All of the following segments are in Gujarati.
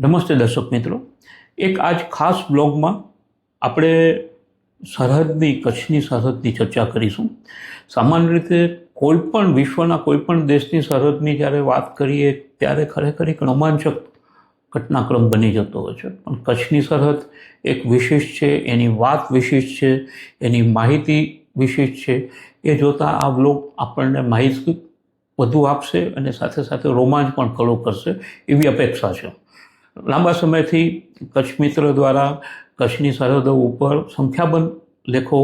નમસ્તે દર્શક મિત્રો, એક આજ ખાસ બ્લોગમાં આપણે સરહદની કચ્છની સરહદની ચર્ચા કરીશું. સામાન્ય રીતે કોઈપણ વિશ્વના કોઈપણ દેશની સરહદની જ્યારે વાત કરીએ ત્યારે ખરેખર એક રોમાંચક ઘટનાક્રમ બની જતો હોય છે, પણ કચ્છની સરહદ એક વિશિષ્ટ છે, એની વાત વિશિષ્ટ છે, એની માહિતી વિશિષ્ટ છે. એ જોતાં આ બ્લોગ આપણને માહિતી વધુ આપશે અને સાથે સાથે રોમાંચ પણ ખડો કરશે એવી અપેક્ષા છે. લાંબા સમયથી કચ્છ મિત્ર દ્વારા કચ્છની સરહદો ઉપર સંખ્યાબંધ લેખો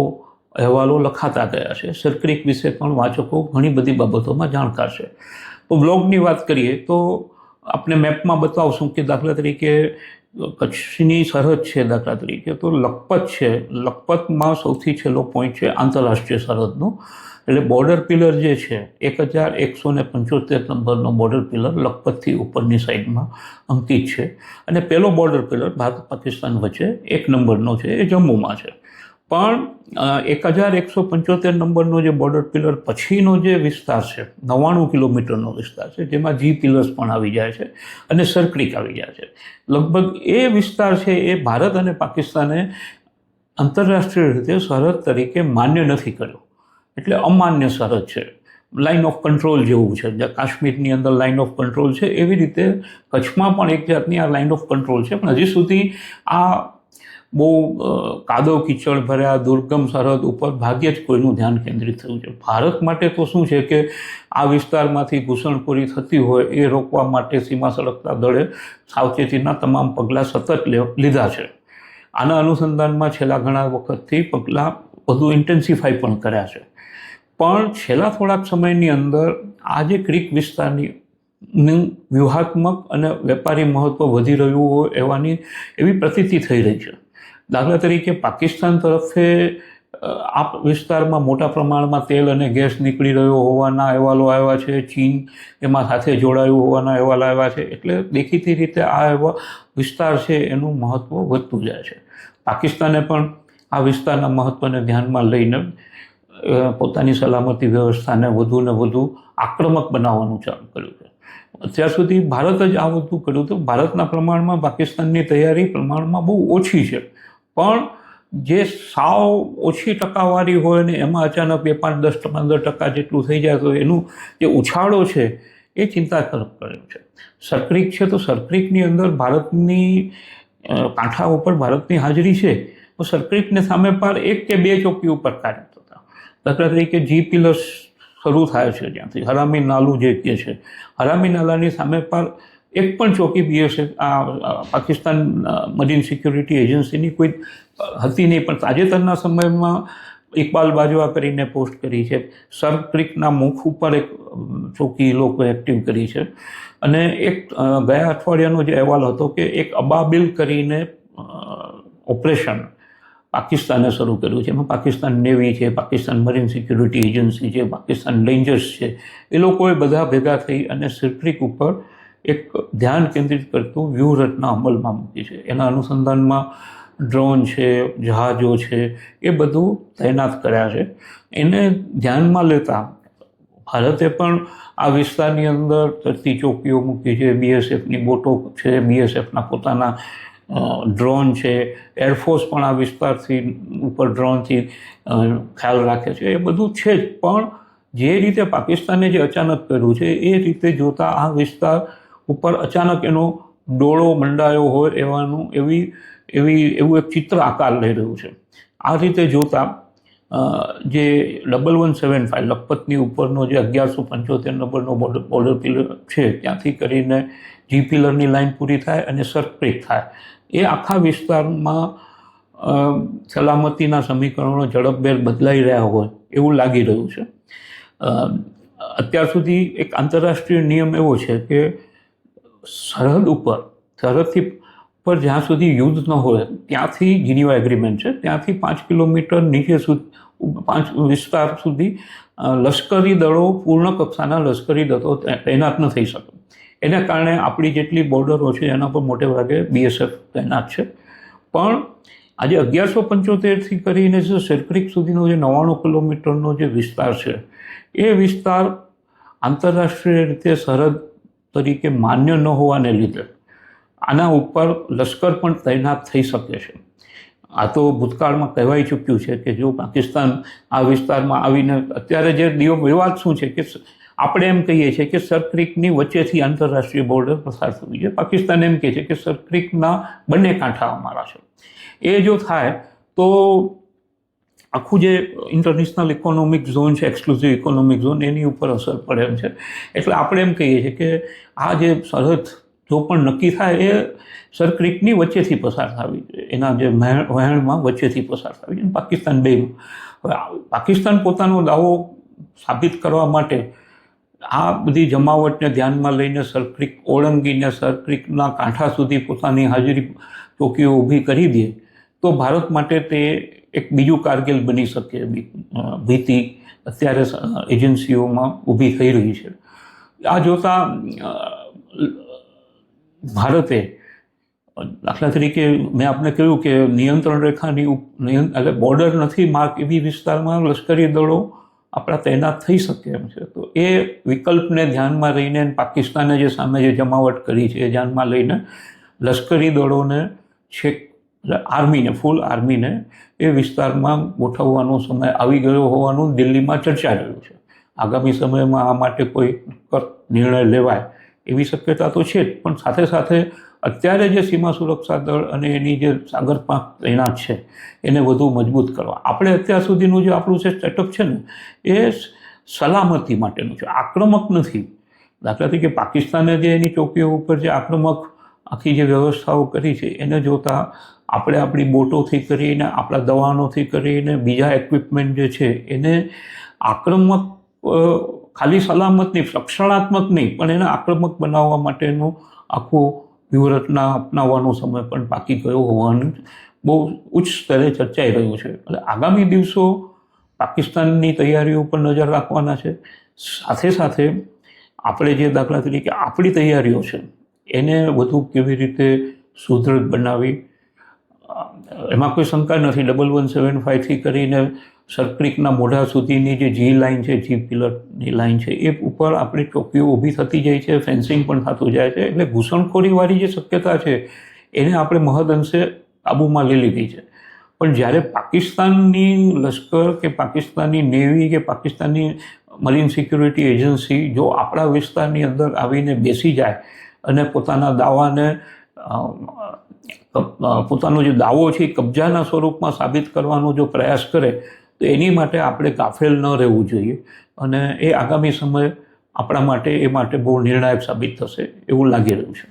અહેવાલો લખાતા ગયા છે. સર્ક્રિક વિશે પણ વાચકો ઘણી બધી બાબતોમાં જાણકાર છે. તો બ્લોગની વાત કરીએ તો આપણે મેપમાં બતાવશું કે દાખલા તરીકે કચ્છની સરહદ છે, દાખલા તરીકે તો લખપત છે. લખપતમાં સૌથી છેલ્લો પોઈન્ટ છે આંતરરાષ્ટ્રીય સરહદનો, એટલે બોર્ડર પિલર જે છે 1175 નંબરનો બોર્ડર પિલર લખપતથી ઉપરની સાઈડમાં અંકિત છે. અને પહેલો બોર્ડર પિલર ભારત પાકિસ્તાન વચ્ચે 1 નંબરનો છે, એ જમ્મુમાં છે. પણ 1175 નંબરનો જે બોર્ડર પિલર પછીનો જે વિસ્તાર છે 99 કિલોમીટરનો વિસ્તાર છે, જેમાં જી પિલર્સ પણ આવી જાય છે અને સર્ક્રિક આવી જાય છે. લગભગ એ વિસ્તાર છે એ ભારત અને પાકિસ્તાને આંતરરાષ્ટ્રીય રીતે સરહદ તરીકે માન્ય નથી કર્યો, એટલે અમાન્ય સરહદ છે. લાઇન ઓફ કંટ્રોલ જેવું છે, જ્યાં કાશ્મીરની અંદર લાઇન ઓફ કંટ્રોલ છે એવી રીતે કચ્છમાં પણ એક જાતની આ લાઇન ઓફ કંટ્રોલ છે. પણ હજી સુધી આ બહુ કાદવ કીચડ ભર્યા દુર્ગમ સરહદ ઉપર ભાગ્યે જ કોઈનું ધ્યાન કેન્દ્રિત થયું છે. ભારત માટે તો શું છે કે આ વિસ્તારમાંથી ઘૂસણખોરી થતી હોય એ રોકવા માટે સીમા સળગતા દળે સાવચેતીના તમામ પગલાં સતત લીધા છે. આના અનુસંધાનમાં છેલ્લા ઘણા વખતથી પગલાં વધુ ઇન્ટેન્સિફાઈ પણ કર્યા છે. પણ છેલ્લા થોડાક સમયની અંદર આ જે ક્રિક વિસ્તારની વ્યૂહાત્મક અને વેપારી મહત્ત્વ વધી રહ્યું હોય એવી પ્રતીતિ થઈ રહી છે. દાખલા તરીકે પાકિસ્તાન તરફે આ વિસ્તારમાં મોટા પ્રમાણમાં તેલ અને ગેસ નીકળી રહ્યો હોવાના અહેવાલો આવ્યા છે. ચીન એમાં સાથે જોડાયું હોવાના અહેવાલ આવ્યા છે. એટલે દેખીતી રીતે આ વિસ્તાર છે એનું મહત્ત્વ વધતું જાય છે. પાકિસ્તાને પણ આ વિસ્તારના મહત્ત્વને ધ્યાનમાં લઈને પોતાની સલામતી વ્યવસ્થાને વધુ ને વધુ આક્રમક બનાવવાનું ચાલુ કર્યું છે. અત્યાર સુધી ભારત જ આ બધું કર્યું હતું. ભારતના પ્રમાણમાં પાકિસ્તાનની તૈયારી પ્રમાણમાં બહુ ઓછી છે, પણ જે સાવ ઓછી ટકાવારી હોય ને એમાં અચાનક 2, 5, 10, 15% જેટલું થઈ જાય તો એનું જે ઉછાળો છે એ ચિંતાજનક કર્યો છે. સર્ક્રિક છે તો સર્ક્રિકની અંદર ભારતની કાંઠા ઉપર ભારતની હાજરી છે, તો સર્ક્રિકને સામે પર 1 કે 2 ચોકી ઉપર કાર્યરત હતા. દાખલા તરીકે જી પિલર્સ શરૂ થાય છે જ્યાંથી હરામી નાલું જે કહે છે, હરામી નાલાની સામે પર એક પણ ચોકી બીએસએફ પાકિસ્તાન મરીન સિક્યુરિટી એજન્સીની કોઈ હતી નહીં. પણ તાજેતરના સમયમાં ઇકબાલ બાજવા કરીને પોસ્ટ કરી છે. સર ક્રિકના મુખ ઉપર એક ચોકી લોકો એક્ટિવ કરી છે. અને એક ગયા અઠવાડિયાનો જે અહેવાલ હતો કે એક અબાબિલ કરીને ઓપરેશન પાકિસ્તાને શરૂ કર્યું છે. એમાં પાકિસ્તાન નેવી છે, પાકિસ્તાન મરીન સિક્યુરિટી એજન્સી છે, પાકિસ્તાન રેન્જર્સ છે, એ લોકોએ બધા ભેગા થઈ અને સર્ક્રિક ઉપર એક ધ્યાન કેન્દ્રિત કરતું વ્યૂહરચના અમલમાં મૂકી છે. એના અનુસંધાનમાં ડ્રોન છે, જહાજો છે, એ બધું તૈનાત કર્યા છે. એને ધ્યાનમાં લેતા ભારતે પણ આ વિસ્તારની અંદર તરતી ચોકીઓ મૂકી છે. બીએસએફની બોટો છે, બીએસએફના પોતાના ડ્રોન છે, એરફોર્સ પણ આ વિસ્તારથી ઉપર ડ્રોનથી ખ્યાલ રાખે છે. એ બધું છે જ, પણ જે રીતે પાકિસ્તાને જે અચાનક કર્યું છે એ રીતે જોતાં આ વિસ્તાર ઉપર અચાનક એનો ડોળો મંડાયો હોય એવું એક ચિત્ર આકાર લઈ રહ્યું છે. આ રીતે જોતાં જે 1175 લખપતની ઉપરનો જે 1175 નંબરનો બોર્ડર પિલર છે ત્યાંથી કરીને જી પિલરની લાઇન પૂરી થાય અને સર્ક્રિક થાય, એ આખા વિસ્તારમાં સલામતીના સમીકરણો ઝડપભેર બદલાઈ રહ્યા હોય એવું લાગી રહ્યું છે. અત્યાર સુધી એક આંતરરાષ્ટ્રીય નિયમ એવો છે કે સરહદથી પર જ્યાં સુધી યુદ્ધ ન હોય ત્યાંથી જીનીવા એગ્રીમેન્ટ છે, ત્યાંથી 5 કિલોમીટર નીચે સુધી વિસ્તાર સુધી લશ્કરી દળો પૂર્ણ કક્ષાના લશ્કરી દળો તૈનાત ન થઈ શકે. એના કારણે આપણી જેટલી બોર્ડરો છે એના પર મોટે ભાગે બીએસએફ તૈનાત છે. પણ આજે 1175થી કરીને જે સર્ક્રિક સુધીનો જે 99 કિલોમીટરનો જે વિસ્તાર છે એ વિસ્તાર આંતરરાષ્ટ્રીય રીતે સરહદ તરીકે માન્ય ન હોવાને લીધે આના ઉપર લશ્કર પણ તૈનાત થઈ શકે છે. આ તો ભૂતકાળમાં કહેવાઈ ચૂક્યું છે કે જો પાકિસ્તાન આ વિસ્તારમાં આવીને અત્યારે જે વિવાદ શું છે કે આપણે એમ કહીએ છીએ કે સર ક્રિકની વચ્ચેથી આંતરરાષ્ટ્રીય બોર્ડર પસાર થવી છે. પાકિસ્તાન એમ કહે છે કે સર ક્રિકના બંને કાંઠા અમારા છે. એ જો થાય તો આખું જે ઇન્ટરનેશનલ ઇકોનોમિક ઝોન છે, એક્સક્લુઝિવ ઇકોનોમિક ઝોન, એની ઉપર અસર પડે એમ છે. એટલે આપણે એમ કહીએ છીએ કે આ જે સરહદ જો પણ નક્કી થાય એ સર ક્રિકની વચ્ચેથી પસાર થવી જોઈએ, એના જે વહેણમાં વચ્ચેથી પસાર થવી જોઈએ. પાકિસ્તાન બેમાં હવે પાકિસ્તાન પોતાનો દાવો સાબિત કરવા માટે આ બધી જમાવટને ધ્યાનમાં લઈને સર ક્રિક ઓળંગીને સર ક્રિકના કાંઠા સુધી પોતાની હાજરી ચોકીઓ ઊભી કરી દે તો ભારત માટે તે એક બીજું કારગિલ બની શકે. ભીતિ અત્યારે એજન્સીઓમાં ઊભી થઈ રહી છે. આ જોતાં ભારતે દાખલા તરીકે મેં આપને કહ્યું કે નિયંત્રણ રેખાની એટલે બોર્ડર નથી માર્ક એવી વિસ્તારમાં લશ્કરી દળો આપણા તૈનાત થઈ શકે એમ છે. તો એ વિકલ્પને ધ્યાનમાં રહીને પાકિસ્તાને જે સામે જે જમાવટ કરી છે એ ધ્યાનમાં લઈને લશ્કરી દળોને છેક આર્મીને ફૂલ આર્મીને એ વિસ્તારમાં ગોઠવવાનો સમય આવી ગયો હોવાનું દિલ્હીમાં ચર્ચા રહ્યું છે. આગામી સમયમાં આ માટે કોઈ નિર્ણય લેવાય એવી શક્યતા તો છે જ, પણ સાથે સાથે અત્યારે જે સીમા સુરક્ષા દળ અને એની જે સાગર પાંખ તૈનાત છે એને વધુ મજબૂત કરવા. આપણે અત્યાર સુધીનું જે આપણું જે સેટઅપ છે ને એ સલામતી માટેનું છે, આક્રમક નથી. દાખલા તરીકે પાકિસ્તાને જે એની ચોકીઓ ઉપર જે આક્રમક આખી જે વ્યવસ્થાઓ કરી છે એને જોતાં આપણે આપણી બોટોથી કરીને આપણા દવાનોથી કરીને બીજા ઇક્વિપમેન્ટ જે છે એને આક્રમક ખાલી સલામત નહીં, રક્ષણાત્મક નહીં, પણ એને આક્રમક બનાવવા માટેનું આખું વ્યૂહરચના અપનાવવાનો સમય પણ પાકી ગયો હોવાનું બહુ ઉચ્ચ સ્તરે ચર્ચાઈ રહ્યું છે. એટલે આગામી દિવસો પાકિસ્તાનની તૈયારીઓ ઉપર નજર રાખવાના છે. સાથે સાથે આપણે જે દાખલા તરીકે આપણી તૈયારીઓ છે એને વધુ કેવી રીતે સુદૃઢ બનાવી, એમાં કોઈ શંકા નથી. 1175થી કરીને સરક્રિકના મોઢા સુધીની જે જી લાઇન છે, જી પિલરની લાઇન છે, એ ઉપર આપણી ચોકીઓ ઊભી થતી જાય છે, ફેન્સિંગ પણ થતું જાય છે. એટલે ઘૂસણખોરીવાળી જે શક્યતા છે એને આપણે મહદઅંશે કાબૂમાં લઈ લીધી છે. પણ જ્યારે પાકિસ્તાનની લશ્કર કે પાકિસ્તાનની નેવી કે પાકિસ્તાનની મરીન સિક્યુરિટી એજન્સી જો આપણા વિસ્તારની અંદર આવીને બેસી જાય અને પોતાના દાવાને પોતાનો જે દાવો છે એ કબજાના સ્વરૂપમાં સાબિત કરવાનો જો પ્રયાસ કરે તો એની માટે આપણે ગાફેલ ન રહેવું જોઈએ. અને એ આગામી સમય આપણા માટે એ માટે બહુ નિર્ણાયક સાબિત થશે એવું લાગી રહ્યું છે.